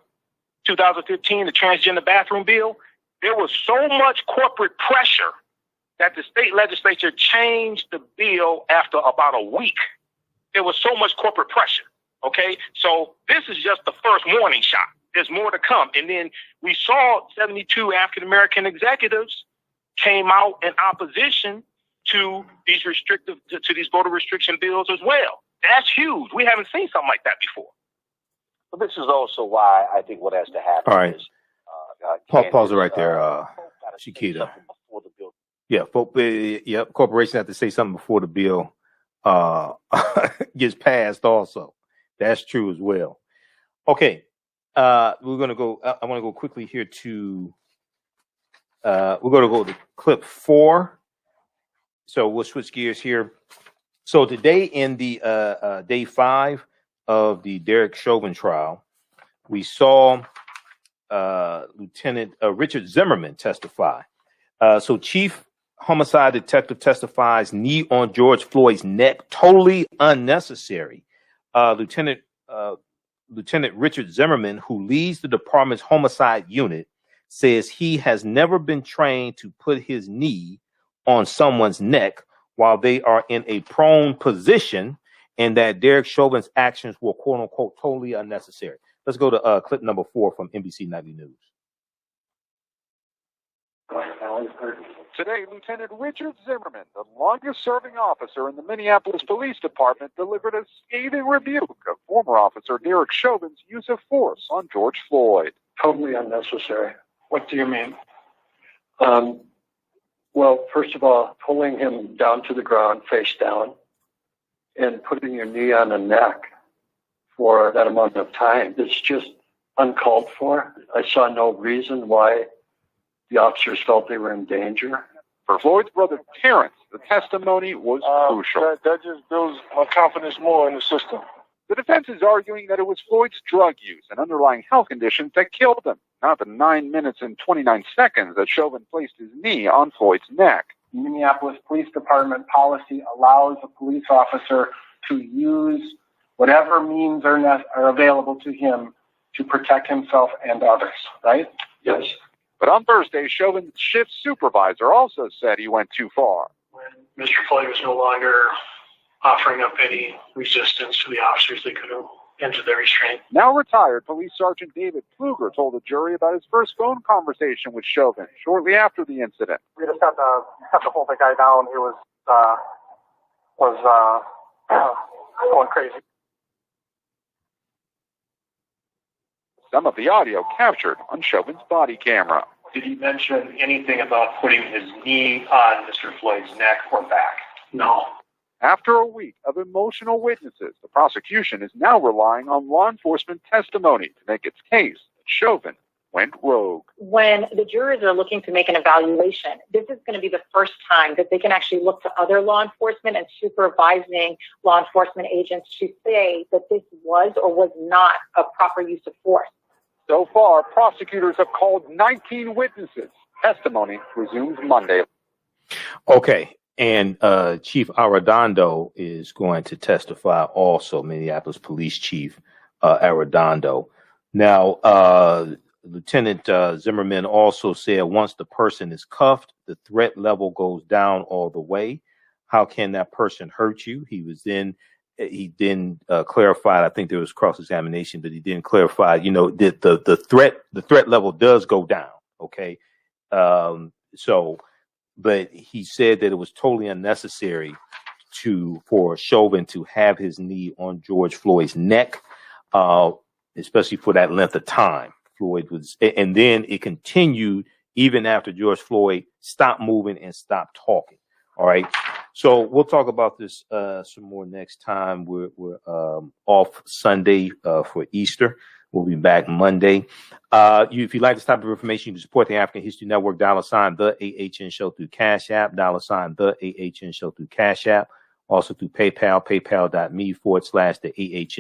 2015, the transgender bathroom bill. There was so much corporate pressure that the state legislature changed the bill after about a week. There was so much corporate pressure, okay? So this is just the first warning shot. There's more to come. And then we saw 72 African-American executives came out in opposition to these to these voter restriction bills as well. That's huge. We haven't seen something like that before.
But this is also why I think what has to happen
All right.
is...
Pause it right there, Shakita. Yeah, corporations have to say something before the bill gets passed also. That's true as well. Okay, we're going to go, I want to go quickly here to, we're going to go to clip 4. So we'll switch gears here. So today in the day 5 of the Derek Chauvin trial, we saw Lieutenant Richard Zimmerman testify. So Chief Homicide Detective testifies knee on George Floyd's neck, totally unnecessary. Lieutenant Richard Zimmerman, who leads the department's homicide unit, says he has never been trained to put his knee on someone's neck while they are in a prone position, and that Derek Chauvin's actions were quote unquote totally unnecessary. Let's go to clip number 4 from NBC Nightly News.
Today, Lieutenant Richard Zimmerman, the longest-serving officer in the Minneapolis Police Department, delivered a scathing rebuke of former officer Derek Chauvin's use of force on George Floyd.
Totally unnecessary.
What do you mean?
Well, first of all, pulling him down to the ground, face down, and putting your knee on the neck for that amount of time, it's just uncalled for. I saw no reason why the officers felt they were in danger.
For Floyd's brother Terrence, the testimony was crucial.
That just builds my confidence more in the system.
The defense is arguing that it was Floyd's drug use and underlying health conditions that killed him, not the 9 minutes and 29 seconds that Chauvin placed his knee on Floyd's neck.
Minneapolis Police Department policy allows a police officer to use whatever means are available to him to protect himself and others, right?
Yes.
But on Thursday, Chauvin's shift supervisor also said he went too far.
When Mr. Floyd was no longer offering up any resistance to the officers, they could have ended their restraint.
Now retired Police Sergeant David Pfluger told the jury about his first phone conversation with Chauvin shortly after the incident.
We just had to hold the guy down. He was going crazy.
Some of the audio captured on Chauvin's body camera.
Did he mention anything about putting his knee on Mr. Floyd's neck or back? No.
After a week of emotional witnesses, the prosecution is now relying on law enforcement testimony to make its case that Chauvin went rogue.
When the jurors are looking to make an evaluation, this is going to be the first time that they can actually look to other law enforcement and supervising law enforcement agents to say that this was or was not a proper use of force.
So far, prosecutors have called 19 witnesses. Testimony resumes Monday.
Okay. And Chief Arredondo is going to testify also, Minneapolis Police Chief Arredondo. Now, Lieutenant Zimmerman also said once the person is cuffed, the threat level goes down all the way. How can that person hurt you? He then clarified, I think there was cross-examination, but he didn't clarify, that the threat level does go down. Okay. But he said that it was totally unnecessary for Chauvin to have his knee on George Floyd's neck, especially for that length of time. And then it continued even after George Floyd stopped moving and stopped talking. All right. So we'll talk about this some more next time. We're off Sunday for Easter. We'll be back Monday. If you'd like this type of information, you can support the African History Network, $ the AHN Show through Cash App, $ the AHN Show through Cash App, also through PayPal, paypal.me/the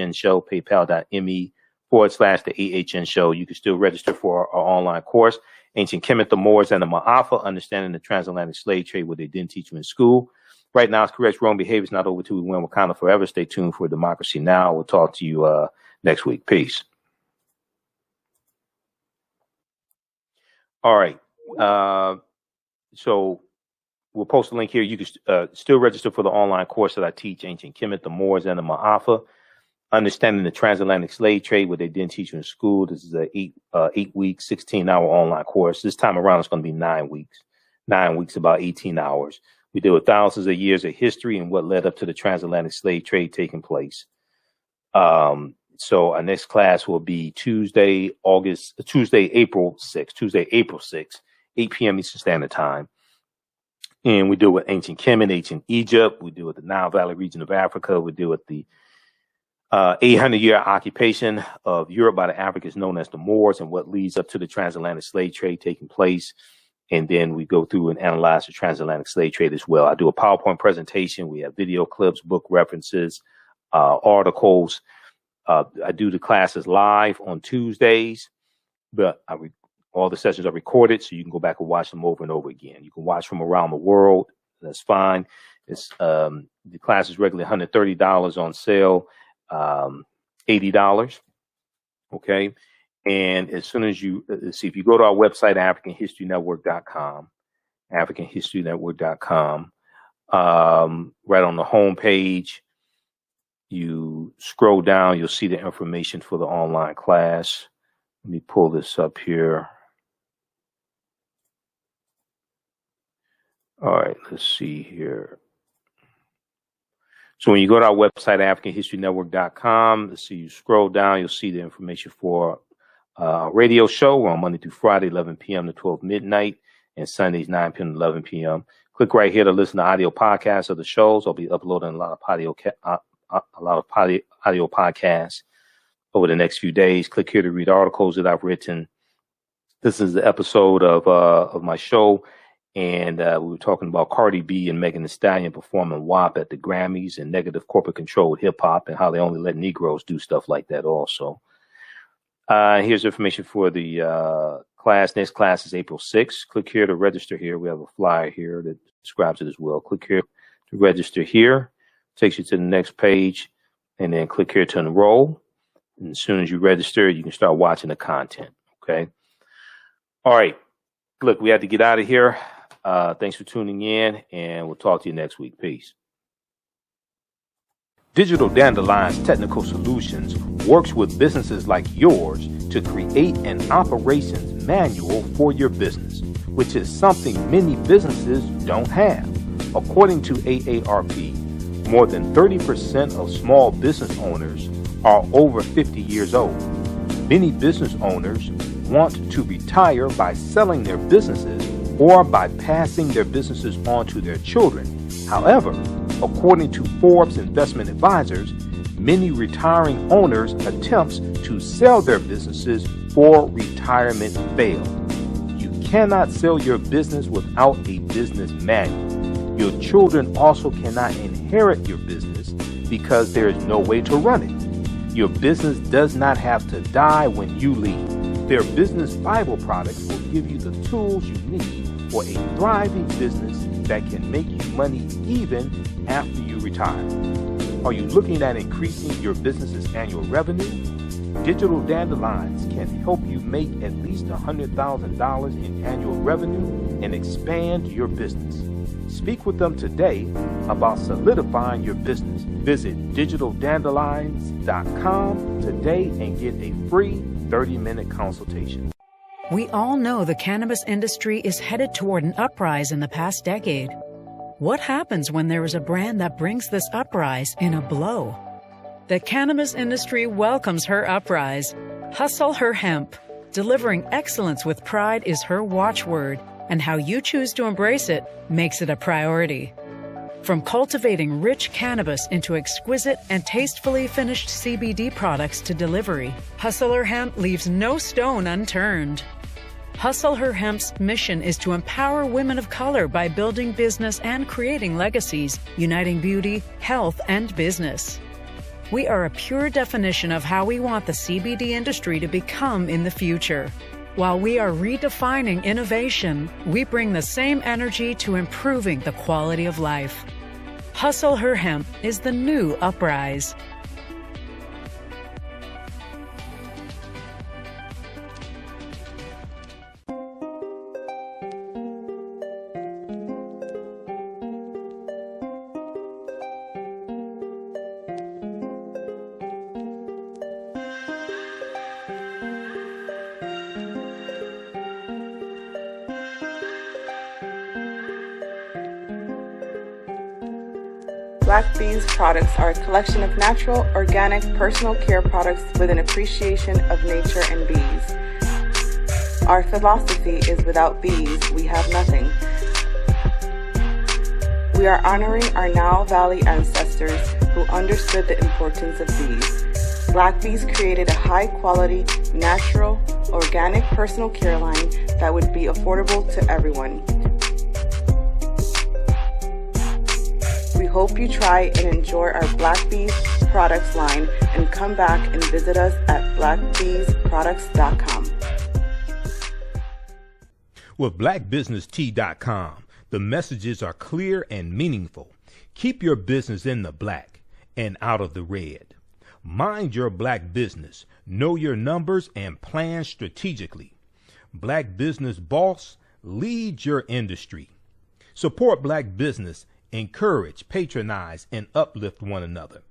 AHN Show, paypal.me/the AHN Show. You can still register for our online course, Ancient Kemet, the Moors, and the Maafa, Understanding the Transatlantic Slave Trade, what they didn't teach you in school. Right now, it's correct wrong behavior is not over till we win Wakanda forever. Stay tuned for Democracy Now! We'll talk to you next week. Peace. All right. So we'll post a link here. You can still register for the online course that I teach, Ancient Kemet, the Moors, and the Maafa, Understanding the Transatlantic Slave Trade, what they didn't teach you in school. This is a 8-week, 16-hour online course. This time around, it's going to be 9 weeks. 9 weeks, about 18 hours. We deal with thousands of years of history and what led up to the transatlantic slave trade taking place. So our next class will be Tuesday, April 6th, 8 p.m. Eastern Standard Time. And we deal with ancient Kemet, ancient Egypt. We deal with the Nile Valley region of Africa. We deal with the 800-year occupation of Europe by the Africans known as the Moors and what leads up to the transatlantic slave trade taking place. And then we go through and analyze the transatlantic slave trade as well. I do a PowerPoint presentation. We have video clips, book references, articles. I do the classes live on Tuesdays, but all the sessions are recorded, so you can go back and watch them over and over again. You can watch from around the world. That's fine. It's the class is regularly $130 on sale, $80. Okay. And as soon as you see, if you go to our website, AfricanHistoryNetwork.com, AfricanHistoryNetwork.com, right on the home page, you scroll down, you'll see the information for the online class. Let me pull this up here. All right, let's see here. So when you go to our website, AfricanHistoryNetwork.com, let's see, you scroll down, you'll see the information for radio show. We're on Monday through Friday, 11 p.m. to 12 midnight, and Sundays, 9 p.m. to 11 p.m. Click right here to listen to audio podcasts of the shows. I'll be uploading a lot of audio podcasts over the next few days. Click here to read articles that I've written. This is the episode of my show, and we were talking about Cardi B and Megan Thee Stallion performing WAP at the Grammys and negative corporate controlled hip hop and how they only let Negroes do stuff like that also. Here's information for the class. Next class is April 6th. Click here to register here. We have a flyer here that describes it as well. Click here to register here. Takes you to the next page, and then click here to enroll. And as soon as you register, you can start watching the content. Okay. All right. Look, we have to get out of here. Thanks for tuning in, and we'll talk to you next week. Peace. Digital Dandelion's Technical Solutions works with businesses like yours to create an operations manual for your business, which is something many businesses don't have. According to AARP, more than 30% of small business owners are over 50 years old. Many business owners want to retire by selling their businesses or by passing their businesses on to their children. However, according to Forbes Investment Advisors, many retiring owners' attempts to sell their businesses for retirement fail. You cannot sell your business without a business manual. Your children also cannot inherit your business because there is no way to run it. Your business does not have to die when you leave. Their business Bible products will give you the tools you need for a thriving business that can make you money even after you retire. Are you looking at increasing your business's annual revenue? Digital Dandelions can help you make at least $100,000 in annual revenue and expand your business. Speak with them today about solidifying your business. Visit digitaldandelions.com today and get a free 30-minute consultation.
We all know the cannabis industry is headed toward an uprise in the past decade. What happens when there is a brand that brings this uprise in a blow? The cannabis industry welcomes her uprise. Hustle her hemp. Delivering excellence with pride is her watchword, and how you choose to embrace it makes it a priority. From cultivating rich cannabis into exquisite and tastefully finished CBD products to delivery, Hustle Her Hemp leaves no stone unturned. Hustle Her Hemp's mission is to empower women of color by building business and creating legacies, uniting beauty, health, and business. We are a pure definition of how we want the CBD industry to become in the future. While we are redefining innovation, we bring the same energy to improving the quality of life. Hustle Her Hemp is the new uprise.
Black Bees products are a collection of natural, organic, personal care products with an appreciation of nature and bees. Our philosophy is without bees, we have nothing. We are honoring our Nile Valley ancestors who understood the importance of bees. Black Bees created a high-quality, natural, organic personal care line that would be affordable to everyone. We hope you try and enjoy our Black Bees products line and come back and visit us at blackbeesproducts.com.
With blackbusinesstee.com, the messages are clear and meaningful. Keep your business in the black and out of the red. Mind your black business, know your numbers, and plan strategically. Black Business Boss, lead your industry. Support black business. Encourage, patronize, and uplift one another.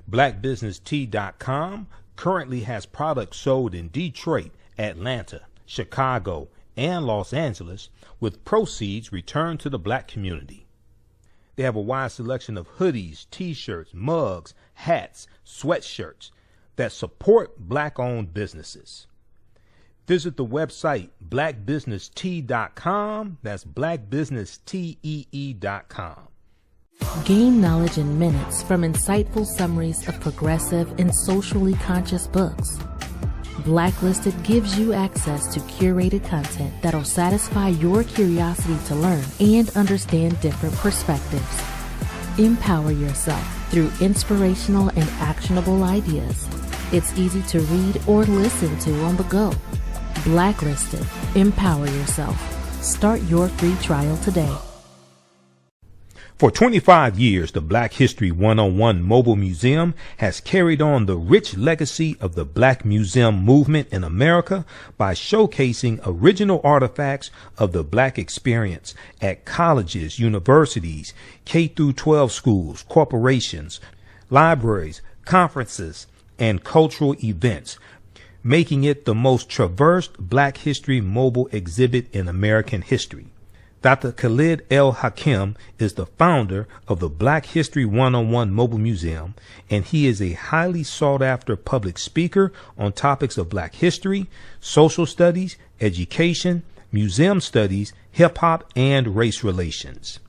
BlackBusinessTea.com currently has products sold in Detroit, Atlanta, Chicago, and Los Angeles, with proceeds returned to the black community. They have a wide selection of hoodies, t-shirts, mugs, hats, sweatshirts that support black-owned businesses. Visit the website blackbusinesstee.com. That's blackbusinesstee.com.
Gain knowledge in minutes from insightful summaries of progressive and socially conscious books. Blacklisted gives you access to curated content that'll satisfy your curiosity to learn and understand different perspectives. Empower yourself through inspirational and actionable ideas. It's easy to read or listen to on the go. Blacklisted. Empower yourself. Start your free trial today.
For 25 years, the Black History 101 Mobile Museum has carried on the rich legacy of the Black Museum movement in America by showcasing original artifacts of the Black experience at colleges, universities, K-12 schools, corporations, libraries, conferences, and cultural events, making it the most traversed Black History mobile exhibit in American history. Dr. Khalid El Hakim is the founder of the Black History 101 Mobile Museum, and he is a highly sought-after public speaker on topics of Black history, social studies, education, museum studies, hip-hop, and race relations.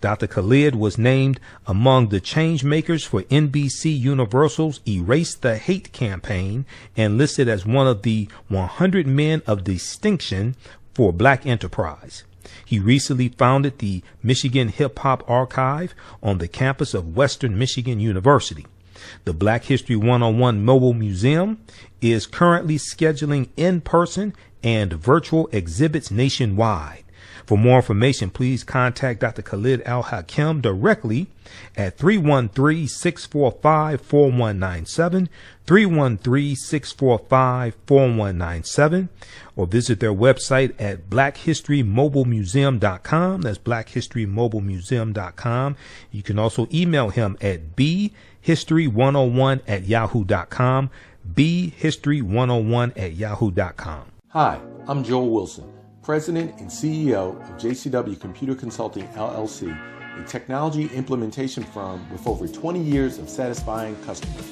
Dr. Khalid was named among the change makers for NBC Universal's Erase the Hate campaign and listed as one of the 100 men of distinction for Black enterprise. He recently founded the Michigan Hip Hop Archive on the campus of Western Michigan University. The Black History 101 Mobile Museum is currently scheduling in-person and virtual exhibits nationwide. For more information, please contact Dr. Khalid Al-Hakim directly at 313-645-4197, 313-645-4197, or visit their website at blackhistorymobilemuseum.com. That's blackhistorymobilemuseum.com. You can also email him at bhistory101@yahoo.com, bhistory101@yahoo.com.
Hi, I'm Joel Wilson, President and CEO of JCW Computer Consulting LLC, a technology implementation firm with over 20 years of satisfying customers.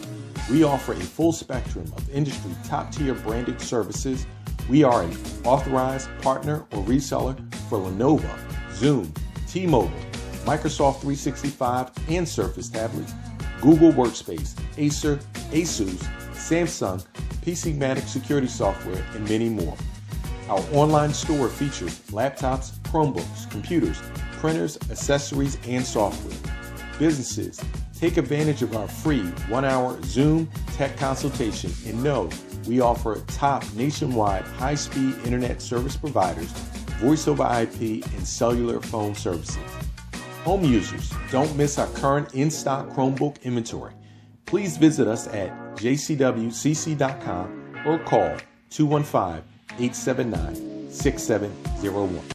We offer a full spectrum of industry top-tier branded services. We are an authorized partner or reseller for Lenovo, Zoom, T-Mobile, Microsoft 365 and Surface tablets, Google Workspace, Acer, Asus, Samsung, PCmatic security software, and many more. Our online store features laptops, Chromebooks, computers, printers, accessories, and software. Businesses, take advantage of our free 1-hour Zoom tech consultation and know we offer top nationwide high-speed internet service providers, voice over IP, and cellular phone services. Home users, don't miss our current in-stock Chromebook inventory. Please visit us at jcwcc.com or call 215-879-6701.